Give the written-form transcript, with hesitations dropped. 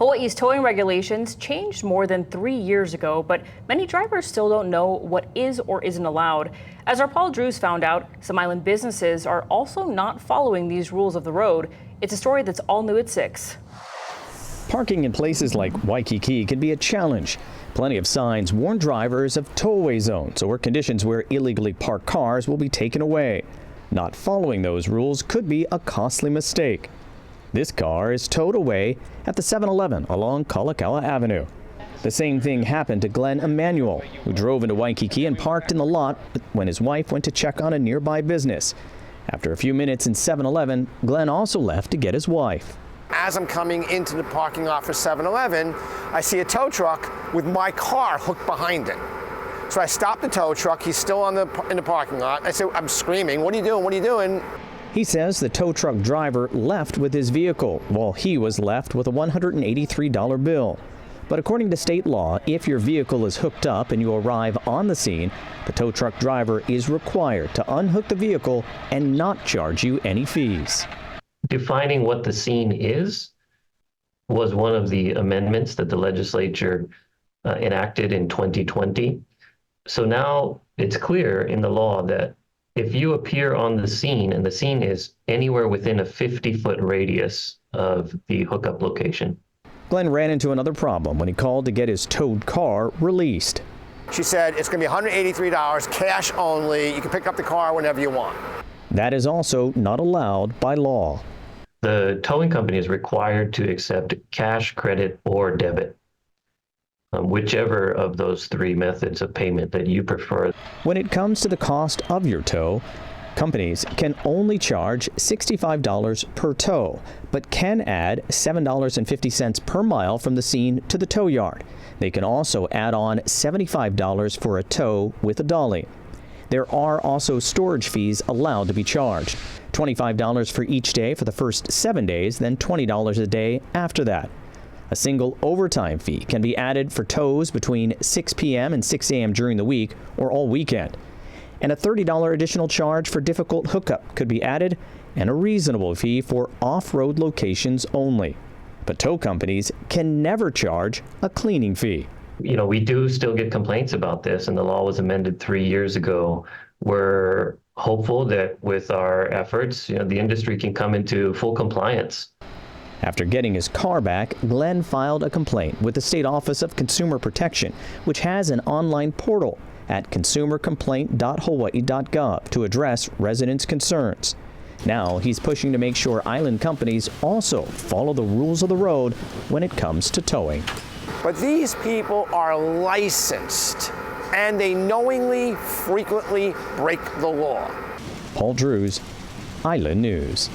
Hawaii's towing regulations changed more than 3 years ago, but many drivers still don't know what is or isn't allowed. As our Paul Drews found out, some island businesses are also not following these rules of the road. It's a story that's all new at 6. Parking in places like Waikiki can be a challenge. Plenty of signs warn drivers of towaway zones or conditions where illegally parked cars will be taken away. Not following those rules could be a costly mistake. This car is towed away at the 7-Eleven along Kalakaua Avenue. The same thing happened to Glenn Emanuel, who drove into Waikiki and parked in the lot when his wife went to check on a nearby business. After a few minutes in 7-Eleven, Glenn also left to get his wife. As I'm coming into the parking lot for 7-Eleven, I see a tow truck with my car hooked behind it. So I stop the tow truck. He's still in the parking lot. I say, I'm screaming, "What are you doing? What are you doing?" He says the tow truck driver left with his vehicle while he was left with a $183 bill. But according to state law, if your vehicle is hooked up and you arrive on the scene, the tow truck driver is required to unhook the vehicle and not charge you any fees. Defining what the scene is was one of the amendments that the legislature enacted in 2020. So now it's clear in the law that if you appear on the scene and the scene is anywhere within a 50-foot radius of the hookup location. Glenn ran into another problem when he called to get his towed car released. She said, it's going to be $183, cash only. You can pick up the car whenever you want. That is also not allowed by law. The towing company is required to accept cash, credit, or debit, whichever of those three methods of payment that you prefer. When it comes to the cost of your tow, companies can only charge $65 per tow, but can add $7.50 per mile from the scene to the tow yard. They can also add on $75 for a tow with a dolly. There are also storage fees allowed to be charged. $25 for each day for the first 7 days, then $20 a day after that. A single overtime fee can be added for tows between 6 p.m. and 6 a.m. during the week or all weekend. And a $30 additional charge for difficult hookup could be added, and a reasonable fee for off-road locations only. But tow companies can never charge a cleaning fee. You know, we do still get complaints about this, and the law was amended 3 years ago. We're hopeful that with our efforts, the industry can come into full compliance. After getting his car back, Glenn filed a complaint with the State Office of Consumer Protection, which has an online portal at consumercomplaint.hawaii.gov to address residents' concerns. Now he's pushing to make sure island companies also follow the rules of the road when it comes to towing. But these people are licensed, and they knowingly, frequently break the law. Paul Drews, Island News.